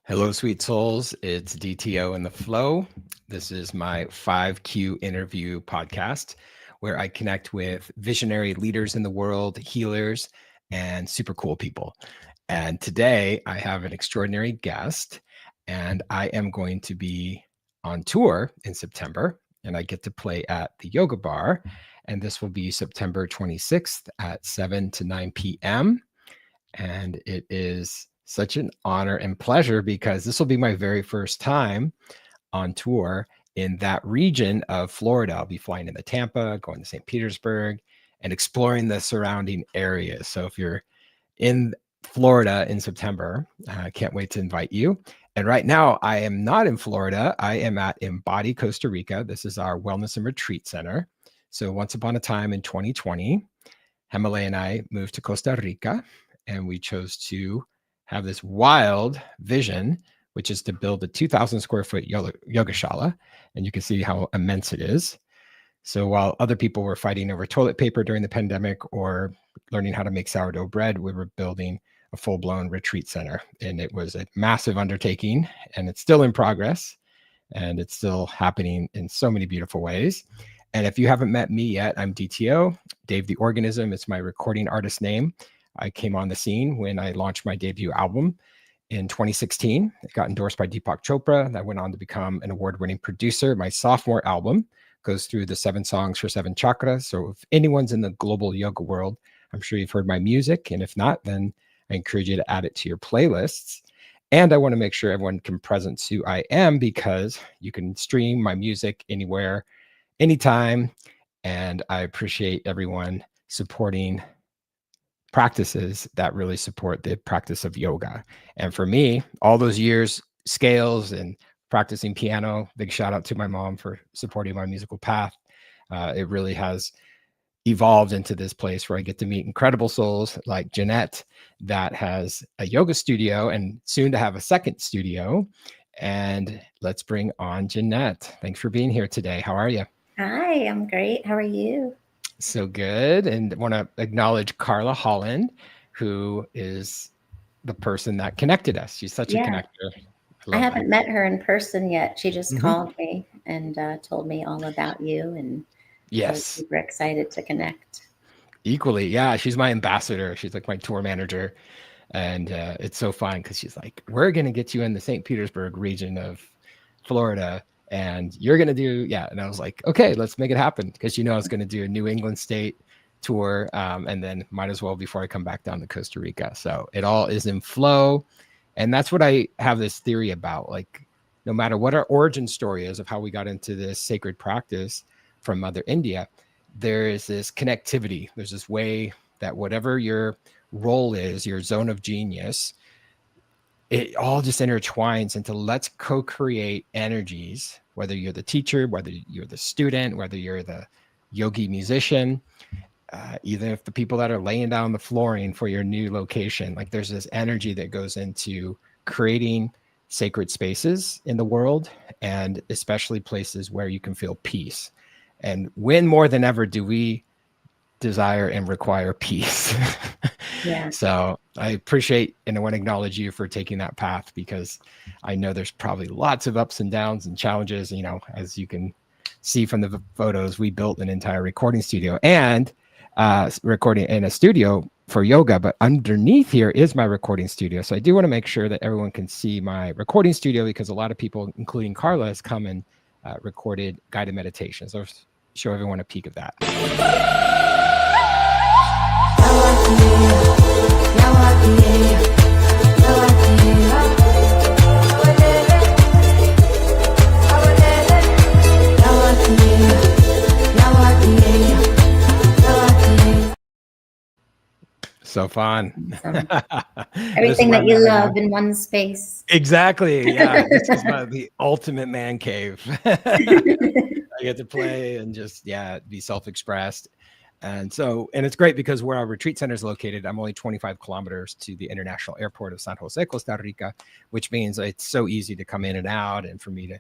Hello, sweet souls. It's DTO in the Flow. This is my 5Q interview podcast where I connect with visionary leaders in the world, healers, and super cool people. And today I have an extraordinary guest, and I am going to be on tour in September, and I get to play at the Yoga Bar. And this will be September 26th at 7 to 9 p.m. And it is such an honor and pleasure because this will be my very first time on tour in that region of Florida. I'll be flying into Tampa, going to St. Petersburg, and exploring the surrounding areas. So if you're in Florida in September, I can't wait to invite you. And right now, I am not in Florida. I am in Barre, Costa Rica. This is our wellness and retreat center. So once upon a time in 2020, Hemele and I moved to Costa Rica, and we chose to have this wild vision, which is to build a 2,000 square foot yoga shala. And you can see how immense it is. So while other people were fighting over toilet paper during the pandemic or learning how to make sourdough bread, we were building a full-blown retreat center. And it was a massive undertaking, and it's still in progress, and it's still happening in so many beautiful ways. And if you haven't met me yet, I'm DTO, Dave the Organism. It's my recording artist name. I came on the scene when I launched my debut album in 2016. It got endorsed by Deepak Chopra. I went on to become an award-winning producer. My sophomore album goes through the 7 songs for 7 chakras. So if anyone's in the global yoga world, I'm sure you've heard my music. And if not, then I encourage you to add it to your playlists. And I want to make sure everyone can presence who I am, because you can stream my music anywhere, anytime. And I appreciate everyone supporting practices that really support the practice of yoga. And for me, all those years, scales and practicing piano, big shout out to my mom for supporting my musical path. It really has evolved into this place where I get to meet incredible souls like Janette, that has a yoga studio and soon to have a second studio. And let's bring on Janette. Thanks for being here today. How are you? Hi, I'm great. How are you? So good. And want to acknowledge Carla Holland, who is the person that connected us. She's such a connector. I haven't met her in person yet. She just called me and told me all about you. And I was super excited to connect. Equally. Yeah. She's my ambassador. She's like my tour manager. And it's so fun because she's like, we're going to get you in the St. Petersburg region of Florida, and you're going to do, And I was like, okay, let's make it happen. Because, I was going to do a New England state tour, and then might as well before I come back down to Costa Rica. So it all is in flow. And that's what I have this theory about. Like, no matter what our origin story is of how we got into this sacred practice from Mother India, there is this connectivity. There's this way that whatever your role is, your zone of genius, it all just intertwines into let's co-create energies, whether you're the teacher, whether you're the student, whether you're the yogi musician, even if the people that are laying down the flooring for your new location, like there's this energy that goes into creating sacred spaces in the world, and especially places where you can feel peace. And when more than ever do we desire and require peace. So I appreciate and I want to acknowledge you for taking that path, because I know there's probably lots of ups and downs and challenges. As you can see from the photos, we built an entire recording studio and recording in a studio for yoga, but underneath here is my recording studio. So I do want to make sure that everyone can see my recording studio, because a lot of people, including Carla, has come and recorded guided meditations. So I'll show everyone a peek of that. So fun. Everything that you love in one space. Exactly. Yeah. This is the ultimate man cave. I get to play and just, be self-expressed. And it's great because where our retreat center is located, I'm only 25 kilometers to the international airport of San Jose, Costa Rica, which means it's so easy to come in and out, and for me to,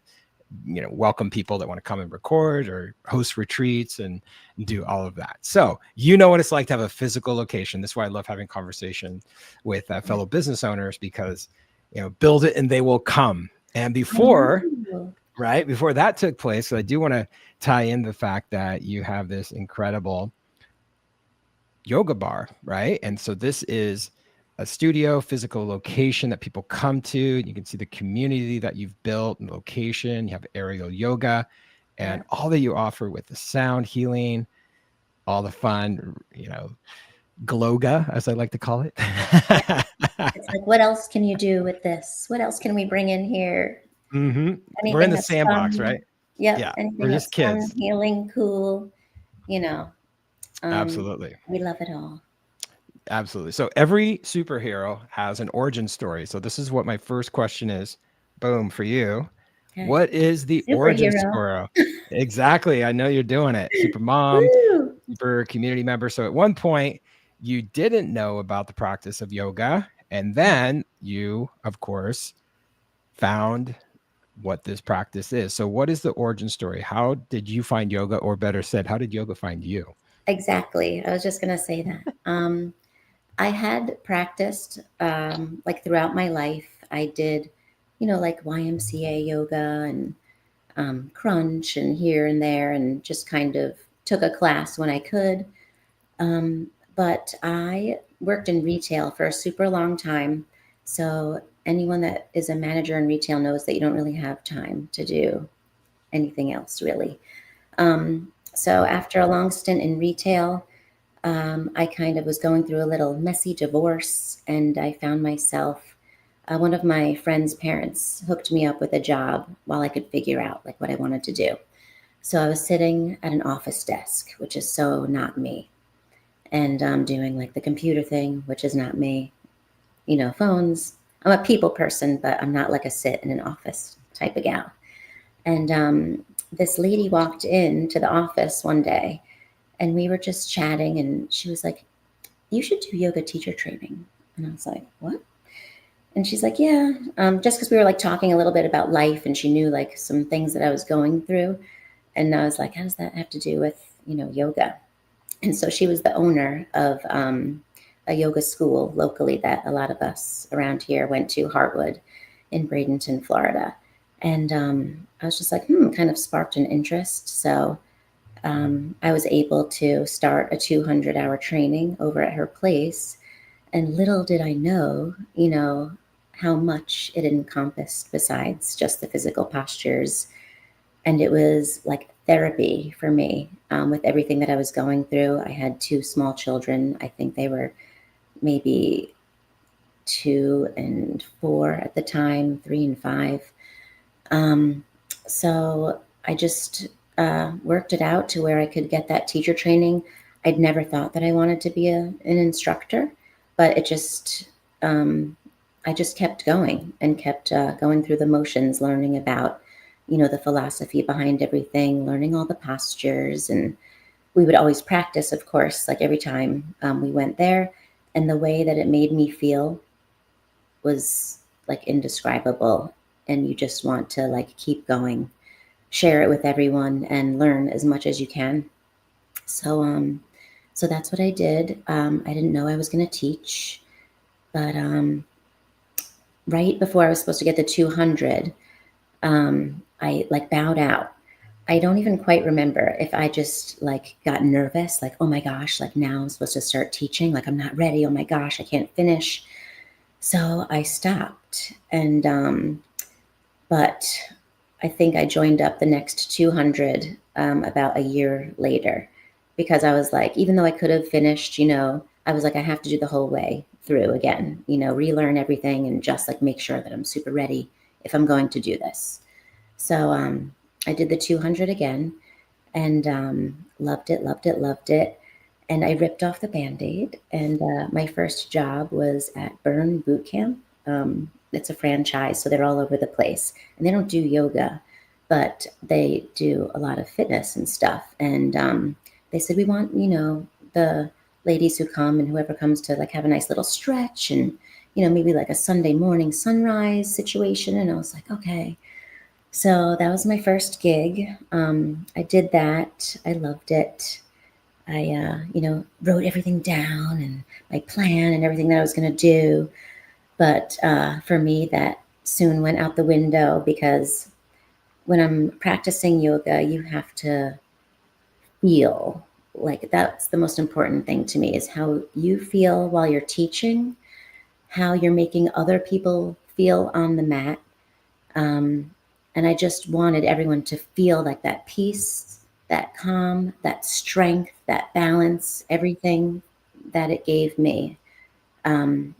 welcome people that want to come and record or host retreats and do all of that. So, what it's like to have a physical location. That's why I love having conversation with fellow business owners, because build it and they will come. And before that took place, so I do want to tie in the fact that you have this incredible yoga bar, right? And so this is a studio, physical location that people come to. You can see the community that you've built and location. You have aerial yoga and all that you offer with the sound healing, all the fun, gloga, as I like to call it. It's like, what else can you do with this? What else can we bring in here? Mm-hmm. We're in the sandbox, right? Yep. Yeah. Anything we're just kids. Fun, healing, cool, Absolutely. We love it all. Absolutely. So every superhero has an origin story. So this is what my first question is. Boom, for you. Okay. What is the origin story? Exactly. I know you're doing it. Super mom, super community member. So at one point, you didn't know about the practice of yoga. And then you, of course, found what this practice is. So what is the origin story? How did you find yoga? Or better said, how did yoga find you? Exactly. I was just going to say that. I had practiced like throughout my life. I did, like YMCA yoga and crunch and here and there, and just kind of took a class when I could. But I worked in retail for a super long time. So anyone that is a manager in retail knows that you don't really have time to do anything else, really. So after a long stint in retail, I kind of was going through a little messy divorce, and I found myself, one of my friend's parents hooked me up with a job while I could figure out like what I wanted to do. So I was sitting at an office desk, which is so not me, and doing like the computer thing, which is not me, phones. I'm a people person, but I'm not like a sit in an office type of gal. And this lady walked into the office one day, and we were just chatting, and she was like, "You should do yoga teacher training." And I was like, "What?" And she's like, "Yeah," just because we were like talking a little bit about life, and she knew like some things that I was going through. And I was like, "How does that have to do with, yoga?" And so she was the owner of a yoga school locally that a lot of us around here went to, Heartwood in Bradenton, Florida. And I was just like, kind of sparked an interest. So I was able to start a 200-hour training over at her place. And little did I know, how much it encompassed besides just the physical postures. And it was like therapy for me with everything that I was going through. I had 2 small children. I think they were maybe 2 and 4 at the time, 3 and 5. So I just worked it out to where I could get that teacher training. I'd never thought that I wanted to be an instructor, but it just, I just kept going and kept going through the motions, learning about, the philosophy behind everything, learning all the postures. And we would always practice, of course, like every time we went there. And the way that it made me feel was like indescribable. And you just want to like keep going, share it with everyone, and learn as much as you can. So so that's what I did. I didn't know I was going to teach, but right before I was supposed to get the 200, I like bowed out. I don't even quite remember if I just like got nervous, like, oh my gosh, like now I'm supposed to start teaching, like I'm not ready. Oh my gosh, I can't finish. So I stopped. And but I think I joined up the next 200 about a year later, because I was like, even though I could have finished, I was like, I have to do the whole way through again, relearn everything and just like make sure that I'm super ready if I'm going to do this. So I did the 200 again, and loved it, loved it, loved it. And I ripped off the Band-Aid, and my first job was at Burn Boot Camp. It's a franchise, so they're all over the place. And they don't do yoga, but they do a lot of fitness and stuff. And they said, we want, the ladies who come and whoever comes to like have a nice little stretch and, maybe like a Sunday morning sunrise situation. And I was like, okay. So that was my first gig. I did that. I loved it. I, wrote everything down and my plan and everything that I was going to do. But for me, that soon went out the window because when I'm practicing yoga, you have to feel like that's the most important thing to me is how you feel while you're teaching, how you're making other people feel on the mat. Um, and I just wanted everyone to feel like that peace, that calm, that strength, that balance, everything that it gave me. Um,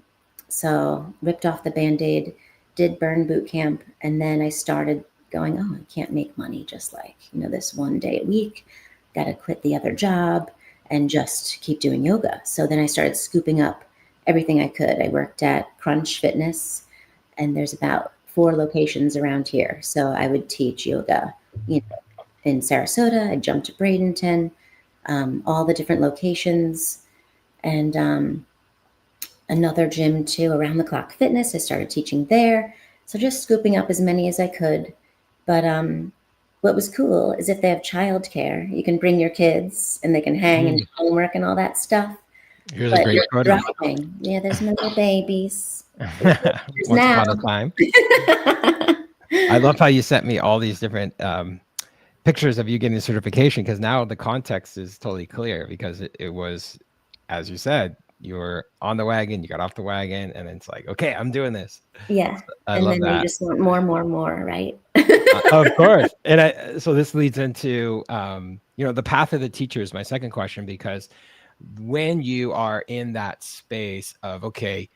so ripped off the band-aid, did burn boot camp, and then I started going, oh, I can't make money just like, this one day a week. Got to quit the other job and just keep doing yoga. So then I started scooping up everything I could. I worked at Crunch Fitness, and there's about 4 locations around here. So I would teach yoga, in Sarasota. I jumped to Bradenton, all the different locations, and another gym too, Around the Clock Fitness. I started teaching there. So just scooping up as many as I could. But what was cool is if they have childcare, you can bring your kids and they can hang and do homework and all that stuff. Here's a But great you're photo. driving. Yeah, there's no babies. Once upon a time. I love how you sent me all these different pictures of you getting the certification, because now the context is totally clear, because it was, as you said, you were on the wagon, you got off the wagon, and it's like, okay, I'm doing this. Yeah. I And love then that. you just want more, right? Of course. And so this leads into, the path of the teacher is my second question, because when you are in that space of, okay,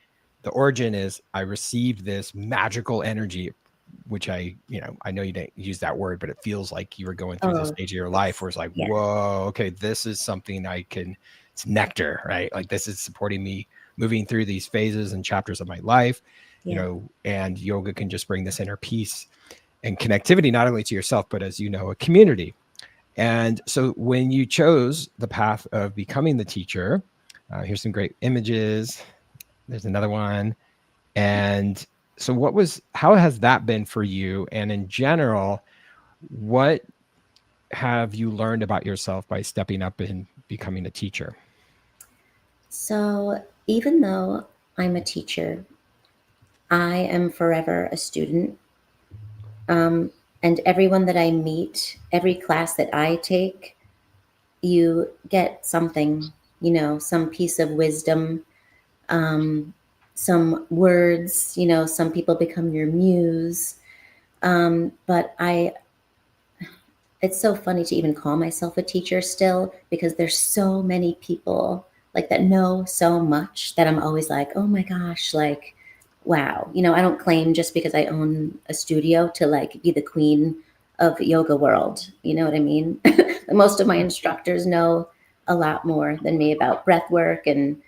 the origin is I received this magical energy, which I know you didn't use that word, but it feels like you were going through this stage of your life where it's like, yeah. whoa, okay, this is something it's nectar, right? Like this is supporting me moving through these phases and chapters of my life, Yeah. And yoga can just bring this inner peace and connectivity, not only to yourself, but as a community. And so when you chose the path of becoming the teacher, here's some great images. There's another one. And so how has that been for you? And in general, what have you learned about yourself by stepping up and becoming a teacher? So even though I'm a teacher, I am forever a student. And everyone that I meet, every class that I take, you get something, some piece of wisdom, some words, some people become your muse. But it's so funny to even call myself a teacher still, because there's so many people like that know so much that I'm always like, oh my gosh, like, wow. I don't claim just because I own a studio to like be the queen of yoga world. You know what I mean? Most of my instructors know a lot more than me about breath work, and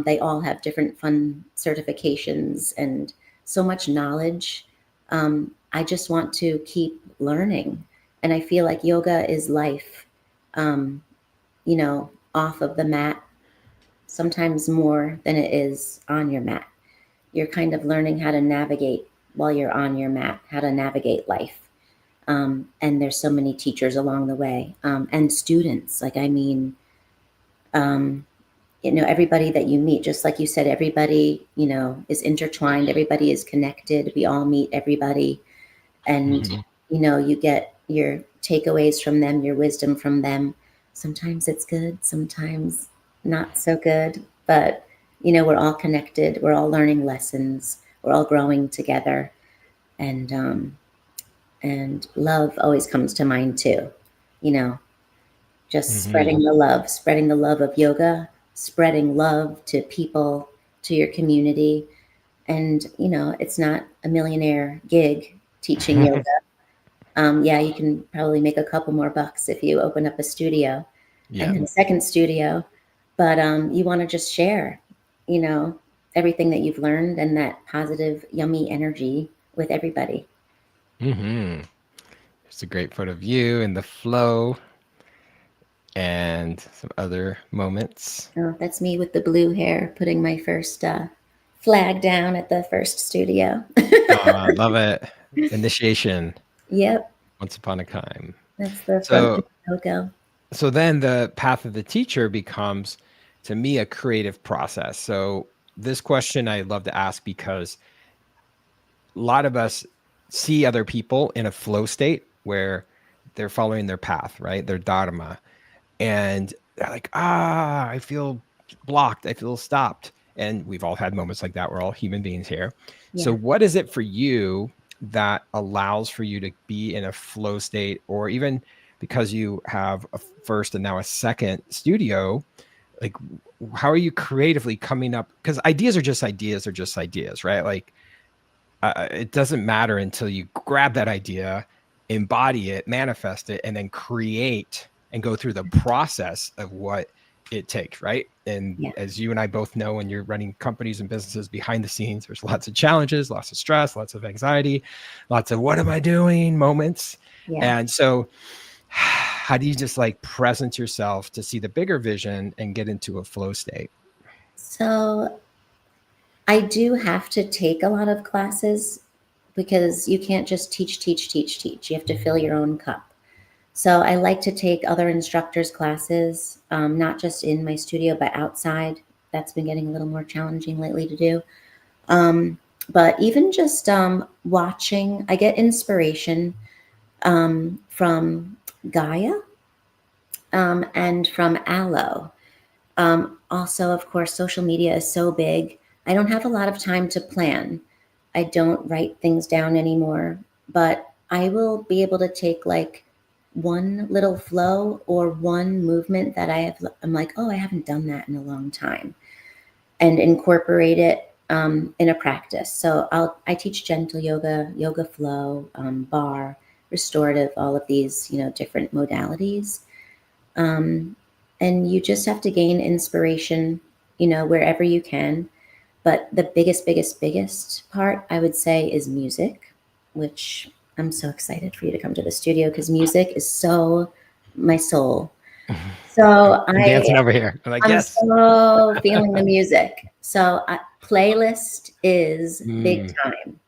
they all have different fun certifications and so much knowledge. I just want to keep learning. And I feel like yoga is life, um, off of the mat, sometimes more than it is on your mat. You're kind of learning how to navigate while you're on your mat, how to navigate life. And there's so many teachers along the way, and students. Like, I mean, everybody that you meet, just like you said, everybody, is intertwined. Everybody is connected. We all meet everybody. And, you get your takeaways from them, your wisdom from them. Sometimes it's good, sometimes not so good. But, we're all connected. We're all learning lessons. We're all growing together. And love always comes to mind too. Just spreading the love of yoga, spreading love to people, to your community. And, it's not a millionaire gig teaching yoga. Yeah, you can probably make a couple more bucks if you open up a studio and then a second studio. But you want to just share, everything that you've learned and that positive, yummy energy with everybody. It's a great photo of you in the flow and some other moments. Oh, that's me with the blue hair, putting my first flag down at the first studio. I love it. Initiation. Yep. Once upon a time. That's the front logo. So then the path of the teacher becomes, to me, a creative process. So this question I love to ask because a lot of us see other people in a flow state where they're following their path, right? Their dharma. And they're like, I feel blocked. I feel stopped. And we've all had moments like that. We're all human beings here. So, Yeah. what is it for you that allows for you to be in a flow state, or even because you have a first and now a second studio? Like, how are you creatively coming up? Because ideas are just ideas, right? Like, it doesn't matter until you grab that idea, embody it, manifest it, and then create and go through the process of what it takes, right? And Yeah. as you and I both know, when you're running companies and businesses behind the scenes, there's lots of challenges, lots of stress, lots of anxiety, lots of what am I doing moments. Yeah. And so how do you just like present yourself to see the bigger vision and get into a flow state? So I do have to take a lot of classes because you can't just teach, teach, teach, teach. You have to fill your own cup. So I like to take other instructors' classes, not just in my studio, but outside. That's been getting a little more challenging lately to do. But even just watching, I get inspiration from Gaia and from Aloe. Also, of course, social media is so big. I don't have a lot of time to plan. I don't write things down anymore, but I will be able to take like one little flow or one movement that I'm like, oh, I haven't done that in a long time, and incorporate it in a practice. So I teach gentle yoga, yoga flow, barre, restorative, all of these, different modalities. Um, and you just have to gain inspiration, wherever you can. But the biggest part I would say is music, which I'm so excited for you to come to the studio because music is so my soul. So I'm dancing over here. I'm like, I'm yes. so feeling the music. So playlist is big Mm, time.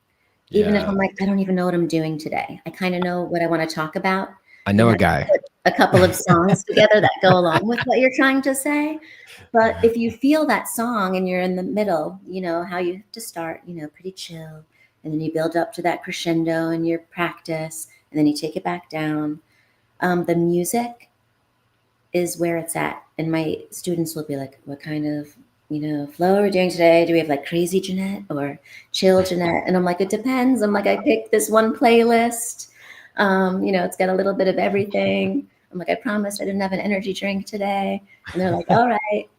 Even if yeah. I'm like, I don't even know what I'm doing today. I kind of know what I want to talk about. I You know a have to guy. put a couple of songs together that go along with what you're trying to say. But if you feel that song and you're in the middle, you know how you have to start, pretty chill. And then you build up to that crescendo in your practice. And then you take it back down. The music is where it's at. And my students will be like, what kind of, flow are we doing today? Do we have like crazy Janette or chill Janette? And I'm like, it depends. I'm like, I picked this one playlist. It's got a little bit of everything. I'm like, I promised I didn't have an energy drink today. And they're like, all right.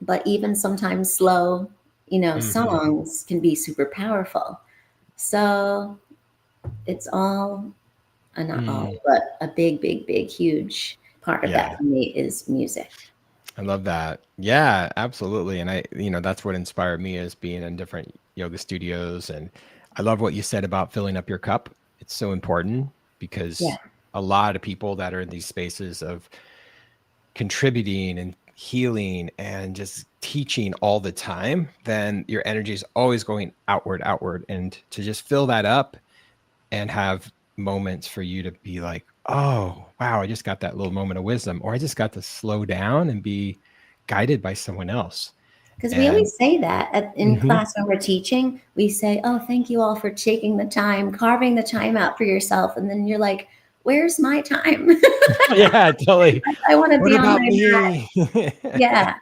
But even sometimes slow, Mhm. songs can be super powerful. So it's all, not all, Mm, but a big, big, big, huge part of that yeah. for me is music. I love that. Yeah, absolutely. And that's what inspired me is being in different yoga studios. And I love what you said about filling up your cup. It's so important Yeah. because a lot of people that are in these spaces of contributing and healing and just teaching all the time, then your energy is always going outward, outward. And to just fill that up and have moments for you to be like, oh, wow, I just got that little moment of wisdom, or I just got to slow down and be guided by someone else. Because we And always say that in mhm. class when we're teaching, we say, oh, thank you all for taking the time, carving the time out for yourself. And then you're like, where's my time? Yeah, totally. I want to What be on about my mat. me? Yeah.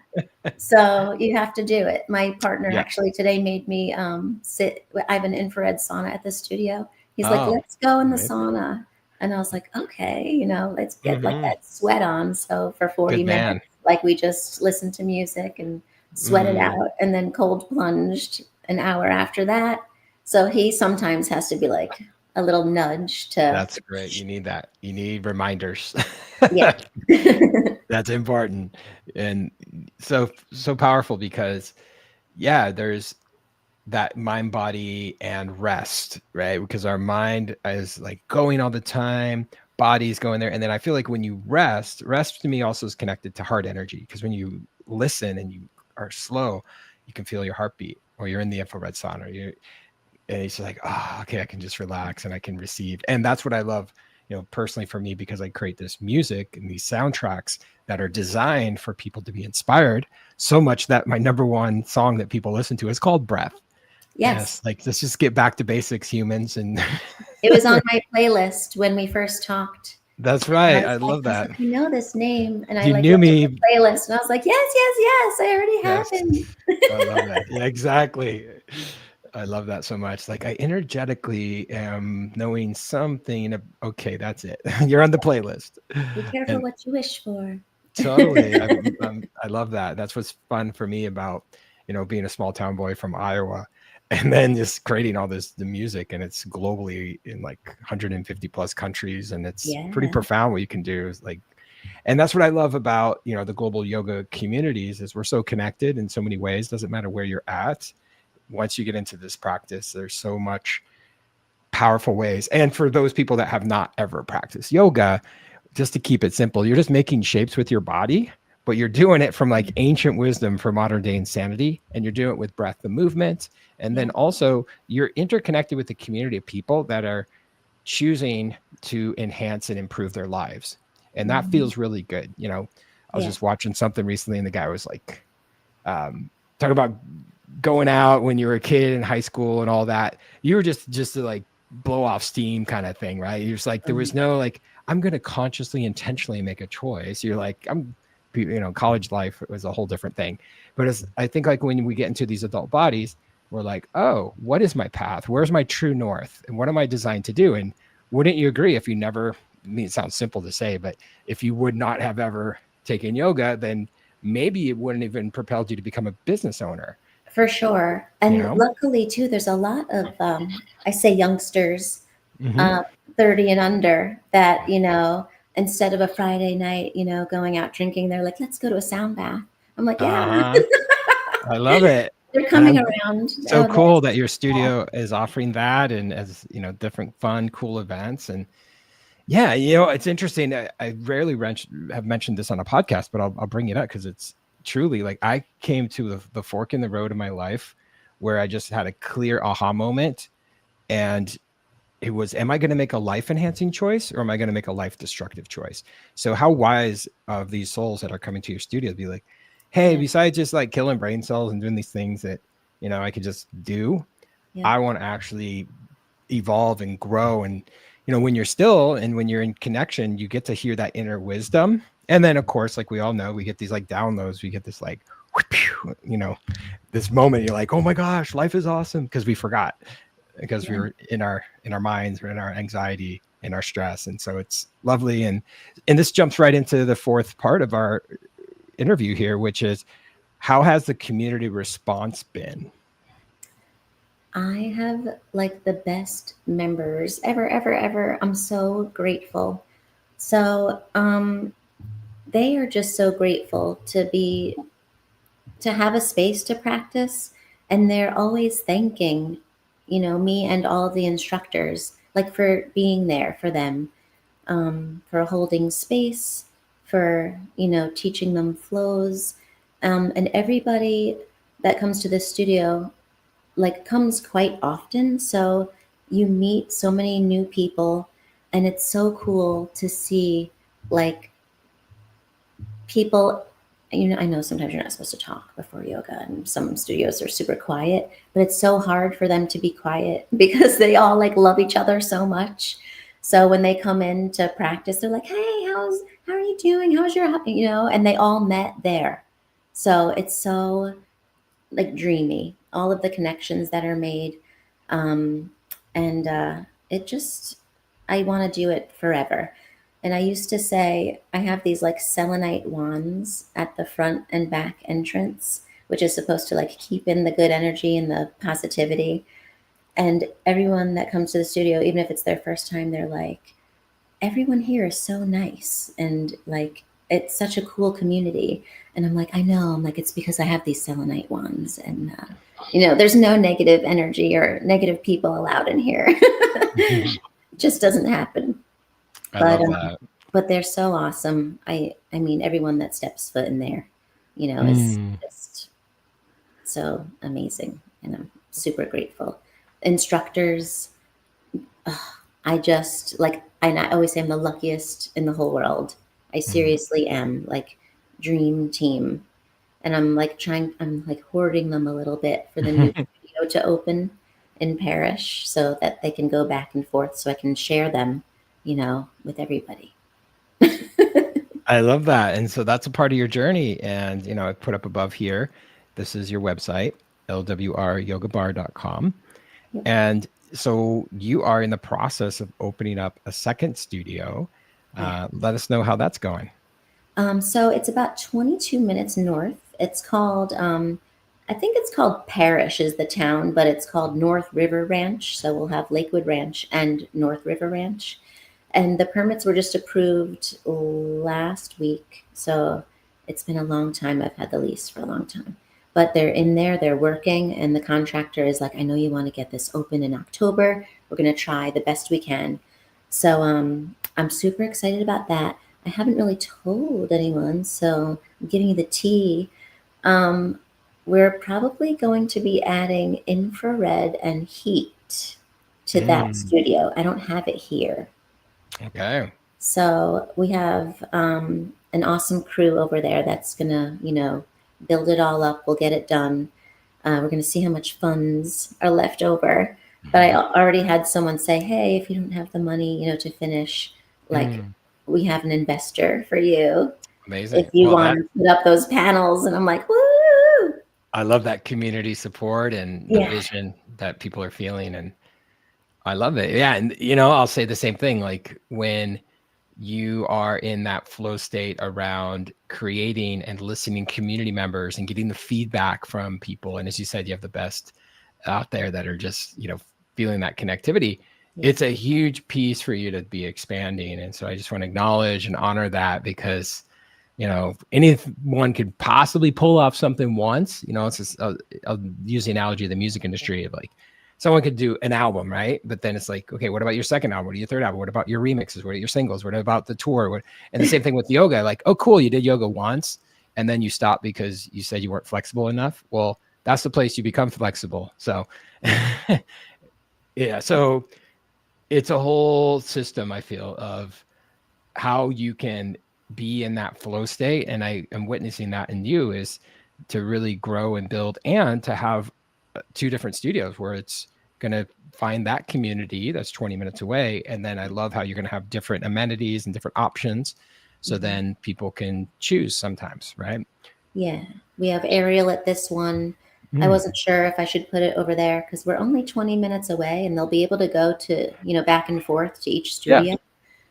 So you have to do it. My partner Yeah. actually today made me sit. I have an infrared sauna at the studio. He's like, Oh, let's go in the amazing. sauna. And I was like, okay, let's get like Hmm. that sweat on. So for 40 Good minutes, man. like we just listened to music and sweated Mm, out and then cold plunged an hour after that. So he sometimes has to be like a little nudge to, that's great. You need that. You need reminders. yeah. That's important. And so powerful because yeah, there's that mind, body, and rest, right? Because our mind is like going all the time, body's going there. And then I feel like when you rest to me also is connected to heart energy. Because when you listen and you are slow, you can feel your heartbeat, or you're in the infrared sauna. And it's like, oh, okay, I can just relax and I can receive. And that's what I love. personally for me, because I create this music and these soundtracks that are designed for people to be inspired, so much that my number one song that people listen to is called Breath. Yes. Yes, like let's just get back to basics, humans. And It was on my playlist when we first talked. that's And right. I love I was that. like, I know this name. And I You like knew looked at me. the playlist and I was like, yes, yes, yes, I already have Yes. him. I love that. Yeah, exactly. I love that so much. Like I energetically am knowing something. Okay, that's it. You're on the playlist. Be careful And what you wish for. totally. I love that. That's what's fun for me about, being a small town boy from Iowa and then just creating all the music, and it's globally in like 150 plus countries. And it's pretty Yeah. profound what you can do. Is like, and that's what I love about, the global yoga communities is we're so connected in so many ways. Doesn't matter where you're at. Once you get into this practice, there's so much powerful ways. And for those people that have not ever practiced yoga, just to keep it simple, you're just making shapes with your body, but you're doing it from like ancient wisdom for modern day insanity. And you're doing it with breath and movement. And Yeah. then also you're interconnected with the community of people that are choosing to enhance and improve their lives. And that Mhm. feels really good. I was Yeah. just watching something recently and the guy was like, talking about going out when you were a kid in high school and all that. You were just to like blow off steam kind of thing, right? You're just like, Oh there my was God. no like, I'm going to consciously, intentionally make a choice. You're like, college life was a whole different thing. But as I think like when we get into these adult bodies, we're like, oh, what is my path? Where's my true north? And what am I designed to do? And wouldn't you agree if you never, I mean, it sounds simple to say, but if you would not have ever taken yoga, then maybe it wouldn't even propelled you to become a business owner, For sure. you And know? luckily, too, there's a lot of, I say youngsters, Mm-hmm. um, 30 and under that, instead of a Friday night, going out drinking, they're like, let's go to a sound bath. I'm like, yeah, Uh-huh. I love it. they're And coming I'm around. so Oh, cool that that's your cool. studio is offering that and as, different fun, cool events. And yeah, it's interesting. I rarely have mentioned this on a podcast, but I'll bring it up because it's truly like I came to the fork in the road of my life where I just had a clear aha moment. And it was, am I going to make a life enhancing choice or am I going to make a life destructive choice? So how wise of these souls that are coming to your studio to be like, hey, Yeah. besides just like killing brain cells and doing these things that, I could just do, Yeah. I want to actually evolve and grow. And, when you're still and when you're in connection, you get to hear that inner wisdom. And then of course, like we all know, we get these like downloads, we get this like, this moment, you're like, oh my gosh, life is awesome. Cause we forgot because we Yeah. were in our minds, we're in our anxiety and our stress. And so it's lovely. And this jumps right into the fourth part of our interview here, which is how has the community response been? I have like the best members ever, ever, ever. I'm so grateful. So, they are just so grateful to have a space to practice, and they're always thanking, me and all of the instructors, like for being there for them, for holding space, for teaching them flows, and everybody that comes to the studio like comes quite often, so you meet so many new people, and it's so cool to see like people. I know sometimes you're not supposed to talk before yoga and some studios are super quiet, but it's so hard for them to be quiet because they all like love each other so much. So when they come in to practice, they're like, hey, how are you doing, how's your and they all met there. So it's so like dreamy, all of the connections that are made. um, and it just, I want to do it forever. And I used to say I have these like selenite wands at the front and back entrance, which is supposed to like keep in the good energy and the positivity. And everyone that comes to the studio, even if it's their first time, they're like, everyone here is so nice and like it's such a cool community. And I'm like, I know. I'm like, it's because I have these selenite wands, and there's no negative energy or negative people allowed in here. It just doesn't happen. I But love that. but they're so awesome. I mean, everyone that steps foot in there, is Mm. just so amazing, and I'm super grateful. Instructors, I just like, and I always say I'm the luckiest in the whole world. I Mhm. seriously am, like, dream team. And I'm like hoarding them a little bit for the new studio to open in Parish so that they can go back and forth so I can share them, with everybody. I love that. And so that's a part of your journey. And, I put up above here, this is your website, lwryogabar.com. Yep. And so you are in the process of opening up a second studio. Yeah. Let us know how that's going. So it's about 22 minutes north. It's called, I think it's called Parish is the town, but it's called North River Ranch. So we'll have Lakewood Ranch and North River Ranch. And the permits were just approved last week. So it's been a long time. I've had the lease for a long time. But they're in there, they're working, and the contractor is like, I know you want to get this open in October. We're going to try the best we can. So I'm super excited about that. I haven't really told anyone, so I'm giving you the tea. Um, we're probably going to be adding infrared and heat to that Mm, studio. I don't have it here. okay. So we have an awesome crew over there that's going to, build it all up. We'll get it done. We're going to see how much funds are left over. But I Mhm. already had someone say, hey, if you don't have the money, to finish, like, Mm, we have an investor for you if amazing. you Well, want to put up those panels. And I'm like, woo! I love that community support and the Yeah. vision that people are feeling. And I love it. Yeah. And, I'll say the same thing. Like when you are in that flow state around creating and listening community members and getting the feedback from people. And as you said, you have the best out there that are just, feeling that connectivity. Yeah. It's a huge piece for you to be expanding. And so I just want to acknowledge and honor that because, anyone could possibly pull off something once, it's just, I'll use the analogy of the music industry of like, someone could do an album, right? But then it's like, okay, what about your second album? What about your third album? What about your remixes? What are your singles? What about the tour? And the same thing with yoga. Like, oh, cool, you did yoga once, and then you stopped because you said you weren't flexible enough. Well, that's the place you become flexible. So, yeah. So it's a whole system, I feel, of how you can be in that flow state. And I am witnessing that in you is to really grow and build and to have two different studios where it's going to find that community that's 20 minutes away. And then I love how you're going to have different amenities and different options. So Mhm. then people can choose sometimes, right? Yeah. We have aerial at this one. I Mm. wasn't sure if I should put it over there because we're only 20 minutes away and they'll be able to go to, back and forth to each Yeah. studio.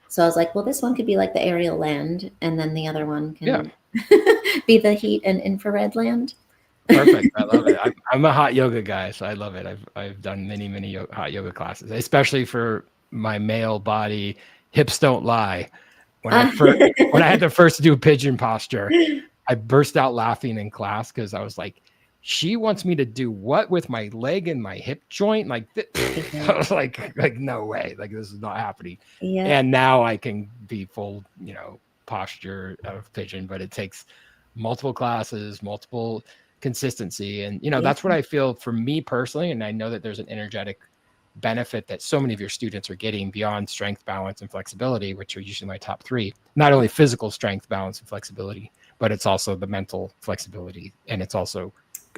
So I was like, well, this one could be like the aerial land, and then the other one Yeah. can be the heat and infrared land. Perfect. I love it. I'm a hot yoga guy, so I love it. I've done many hot yoga classes, especially for my male body. Hips don't lie. When I had to first do pigeon posture, I burst out laughing in class because I was like, she wants me to do what with my leg and my hip joint? Like, I was like, no way. Like, this is not happening. Yep. And now I can be full, posture of pigeon, but it takes multiple classes, multiple consistency. And, Yeah. that's what I feel for me personally. And I know that there's an energetic benefit that so many of your students are getting beyond strength, balance, and flexibility, which are usually my top three. Not only physical strength, balance, and flexibility, but it's also the mental flexibility. And it's also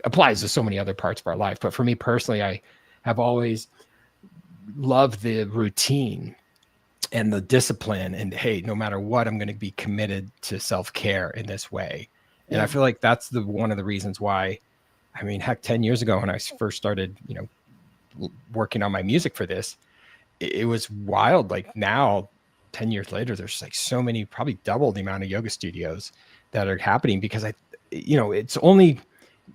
applies to so many other parts of our life. But for me personally, I have always loved the routine and the discipline. And hey, no matter what, I'm going to be committed to self-care in this way. And I Yeah. feel like that's one of the reasons why, I mean, heck, 10 years ago when I first started, working on my music for this, it was wild. Like now, 10 years later, there's like so many, probably double the amount of yoga studios that are happening because it's only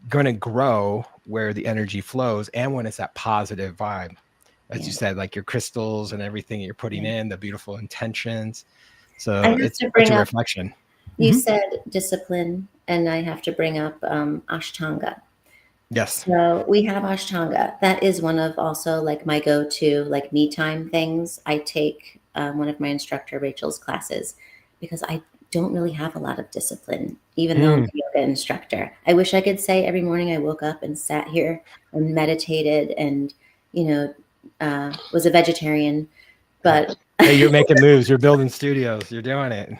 going to grow where the energy flows and when it's that positive vibe. As Yeah. you said, like your crystals and everything you're putting Yeah. in, the beautiful intentions. I So have it's to such bring a up, reflection. you said discipline, and I have to bring up Ashtanga. Yes. So we have Ashtanga. That is one of also like my go-to like me time things. I take one of my instructor Rachel's classes because I don't really have a lot of discipline, even though I'm Mm. a yoga instructor. I wish I could say every morning I woke up and sat here and meditated and was a vegetarian, but Hey, you're making moves. You're building studios. You're doing it.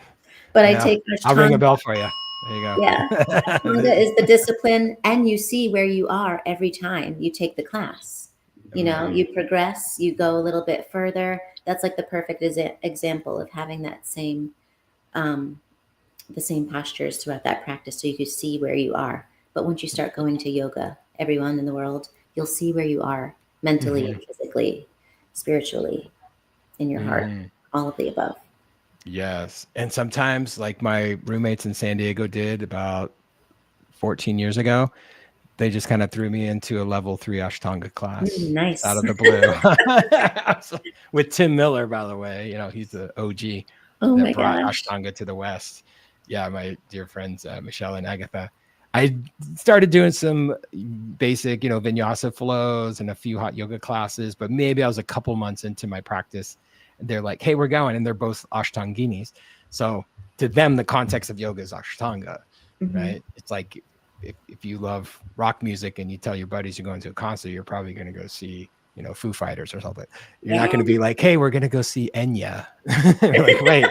I Yeah. take I'll ring a Ashtanga. bell for you. There you Yeah. go. Ashtanga is the discipline, and you see where you are every time you take the class. You know, you progress, you go a little bit further. That's like the perfect example of having that same, the same postures throughout that practice, so you can see where you are. But once you start going to yoga, everyone in the world, you'll see where you are mentally, Mhm. physically, spiritually, in your heart, Mhm. all of the above. Yes. And sometimes, like my roommates in San Diego did about 14 years ago, they just kind of threw me into a level 3 Ashtanga class out Nice. of the blue. With Tim Miller, by the way. He's the OG Oh that my brought gosh. Ashtanga to the West. Yeah, my dear friends, Michelle and Agatha. I started doing some basic, vinyasa flows and a few hot yoga classes, but maybe I was a couple months into my practice. And they're like, hey, we're going. And they're both Ashtanginis. So to them, the context of yoga is Ashtanga, Hmm. right? It's like if you love rock music and you tell your buddies you're going to a concert, you're probably going to go see, Foo Fighters or something. You're not going to be like, hey, we're going to go see Enya. Like, wait,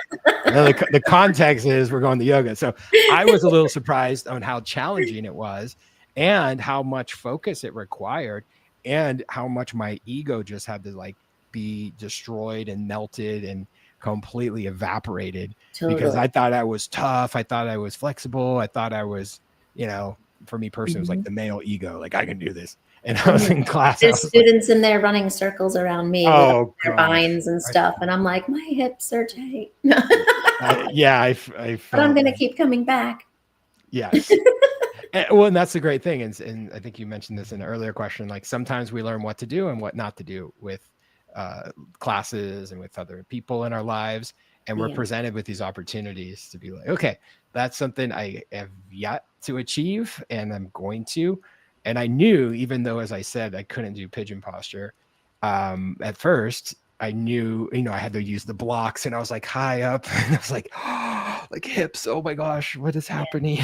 no, the context is we're going to yoga. So I was a little surprised on how challenging it was and how much focus it required and how much my ego just had to like be destroyed and melted and completely evaporated because Totally. I thought I was tough. I thought I was flexible. I thought I was, for me personally, it was like Hmm. the male ego, like I can do this. And I was Oh, in class. I there's was like, students in there running circles around me with oh their gosh. binds and stuff, and I'm like, my hips are tight. I But I'm felt, going to keep coming back. yes. And that's the great thing. And I think you mentioned this in an earlier question. Like sometimes we learn what to do and what not to do with classes and with other people in our lives. And we're Yeah. presented with these opportunities to be like, okay, that's something I have yet to achieve and I'm going to. And I knew, even though, as I said, I couldn't do pigeon posture at first, I knew, I had to use the blocks and I was like high up and I was like, oh, like hips. Oh my gosh, what is happening?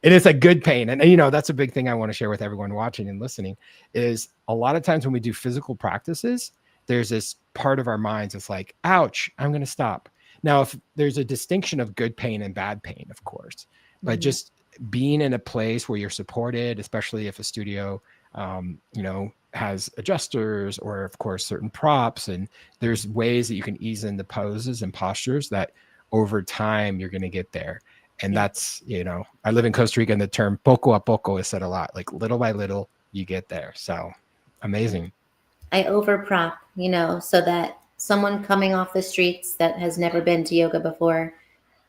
And it's a good pain. And, that's a big thing I want to share with everyone watching and listening is a lot of times when we do physical practices, there's this part of our minds that's like, ouch, I'm going to stop. Now, if there's a distinction of good pain and bad pain, of course, but Mhm. just being in a place where you're supported, especially if a studio, has adjusters or of course certain props, and there's ways that you can ease into poses and postures that over time you're going to get there. And Yeah. that's, I live in Costa Rica and the term poco a poco is said a lot, like little by little you get there. So amazing. I overprop, so that someone coming off the streets that has never been to yoga before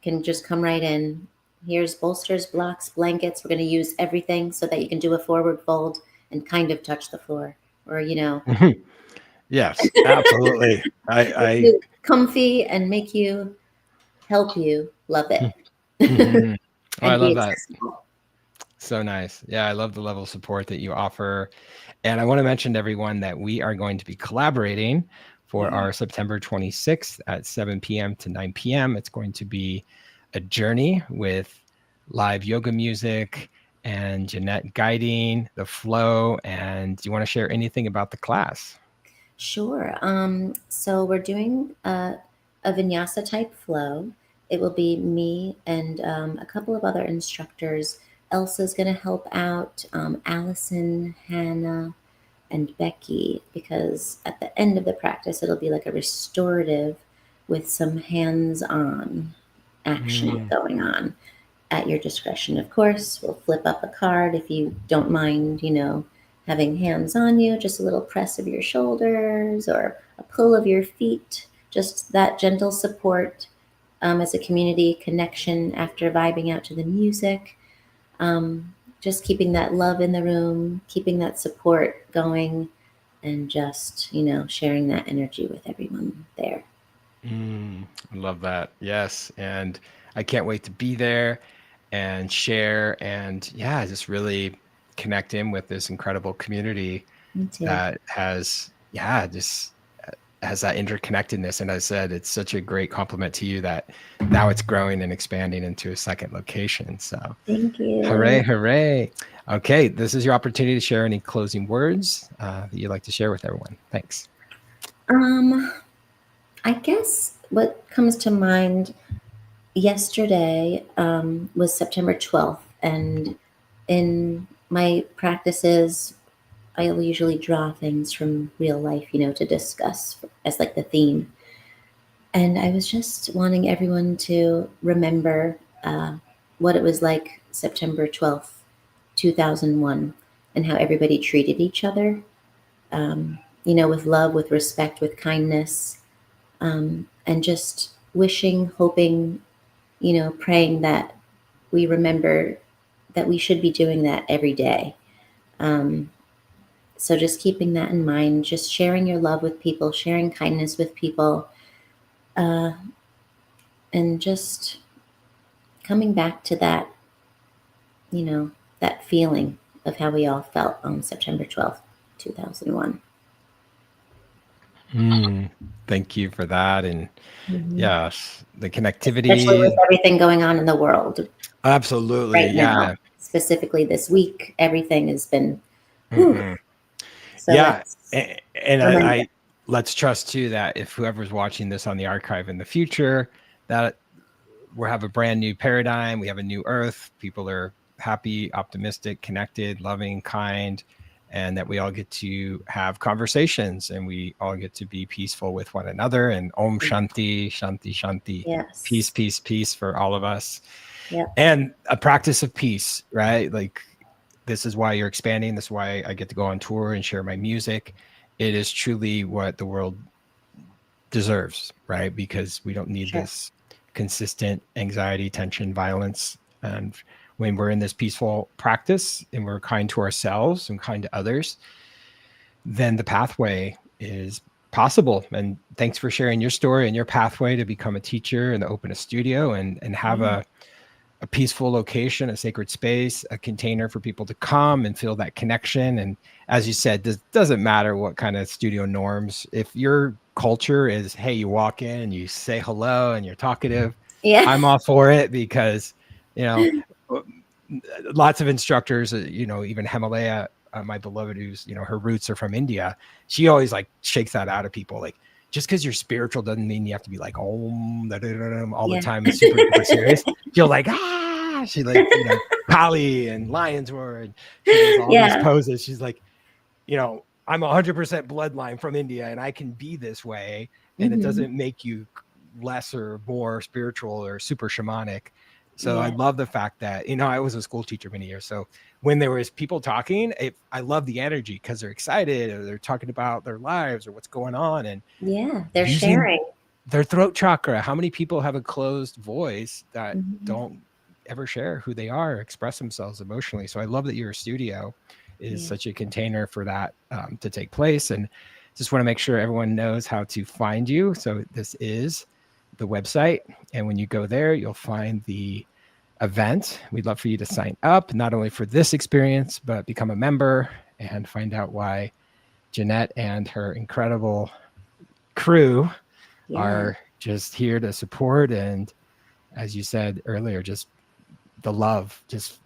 can just come right in. Here's bolsters, blocks, blankets. We're going to use everything so that you can do a forward fold and kind of touch the floor, or, Yes, absolutely. make you comfy and help you love it Mhm. Oh, I and be love that. accessible. So nice. Yeah, I love the level of support that you offer. And I want to mention to everyone that we are going to be collaborating for Yeah. our September 26th at 7 p.m. to 9 p.m. It's going to be a journey with live yoga music and Janette guiding the flow. And do you want to share anything about the class? Sure. So we're doing a vinyasa type flow. It will be me and a couple of other instructors. Elsa's going to help out, Allison, Hannah, and Becky, because at the end of the practice, it'll be like a restorative with some hands on action Mm, going on at your discretion. Of course, we'll flip up a card if you don't mind, having hands on you, just a little press of your shoulders or a pull of your feet, just that gentle support as a community connection after vibing out to the music. Just keeping that love in the room, keeping that support going, and just, sharing that energy with everyone there. I love that. Yes. And I can't wait to be there and share and yeah, just really connect in with this incredible community Me too. that has, yeah, just has that interconnectedness. And as I said, it's such a great compliment to you that now it's growing and expanding into a second location. So Thank hooray, you. hooray. Okay. This is your opportunity to share any closing words that you'd like to share with everyone. Thanks. Um, I guess what comes to mind yesterday was September 12th, and in my practices, I'll usually draw things from real life, to discuss as like the theme. And I was just wanting everyone to remember what it was like September 12th, 2001, and how everybody treated each other, with love, with respect, with kindness, and just wishing, hoping, praying that we remember that we should be doing that every day. Um, so just keeping that in mind, just sharing your love with people, sharing kindness with people, uh, and just coming back to that, that feeling of how we all felt on September 12th, 2001. Thank you for that. And Mm-hmm. yes, the Especially with connectivity. everything going on in the world Absolutely. right now, Yeah. specifically this week, everything has been, whew. Hmm. So Yeah. let's And remember. I let's trust too that if whoever's watching this on the archive in the future, that we'll have a brand new paradigm. We have a new earth. People are happy, optimistic, connected, loving, kind, and that we all get to have conversations and we all get to be peaceful with one another. And Om Shanti, Shanti, Shanti. Peace, Yes. peace, peace for all of us. Yep. And a practice of peace, right? Like, this is why you're expanding. This is why I get to go on tour and share my music. It is truly what the world deserves, right? Because we don't need Sure. this consistent anxiety, tension, violence. And when we're in this peaceful practice and we're kind to ourselves and kind to others, then the pathway is possible. And thanks for sharing your story and your pathway to become a teacher and to open a studio and have Yeah. a peaceful location, a sacred space, a container for people to come and feel that connection. And as you said, this doesn't matter what kind of studio norms. If your culture is, hey, you walk in and you say hello and you're talkative, Yeah. I'm all for it because, you know, lots of instructors, even Himalaya, my beloved, who's, her roots are from India. She always like shakes that out of people. Like, just because you're spiritual doesn't mean you have to be like, all the Yeah. time and super duper serious. She'll like, she like, Kali and Lion's Roar. And she does all these Yeah. poses. She's like, I'm 100% bloodline from India and I can be this way. And it Mm-hmm. doesn't make you less or more spiritual or super shamanic. So I Yeah. love the fact that, I was a school teacher many years. So when there was people talking, I love the energy because they're excited or they're talking about their lives or what's going on and Yeah. They're using sharing. their throat chakra. How many people have a closed voice that Mm-hmm. don't ever share who they are, express themselves emotionally? So I love that your studio is Yeah. such a container for that to take place. And just want to make sure everyone knows how to find you. So this is the website. And when you go there, you'll find the event. We'd love for you to sign up, not only for this experience, but become a member and find out why Janette and her incredible crew Yeah. are just here to support. And as you said earlier, just the love, just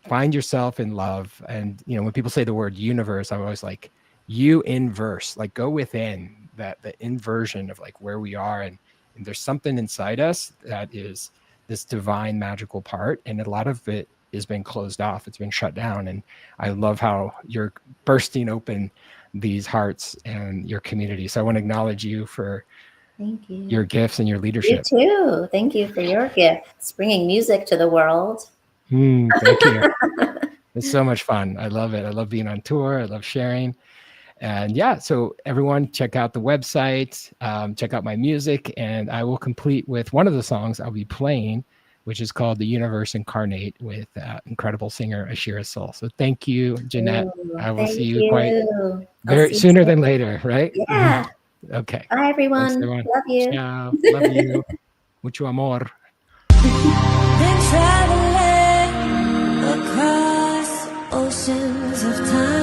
find yourself in love. And, when people say the word universe, I'm always like, you inverse, like go within that, the inversion of like where we are. And there's something inside us that is this divine magical part. And a lot of it has been closed off. It's been shut down. And I love how you're bursting open these hearts and your community. So I want to acknowledge you for Thank you. your gifts and your You leadership. too. Thank you for your gifts, bringing music to the world. Thank you. It's so much fun. I love it. I love being on tour. I love sharing. And yeah, so everyone check out the website, check out my music, and I will complete with one of the songs I'll be playing, which is called The Universe Incarnate with incredible singer Ashira Soul. So thank you, Janette. Ooh, I will thank see you quite you. I'll very see you sooner soon. than later, right? Yeah. Okay. Bye, Thanks, everyone. everyone. Love you. Ciao. Love you. Mucho amor. Been traveling across oceans of time.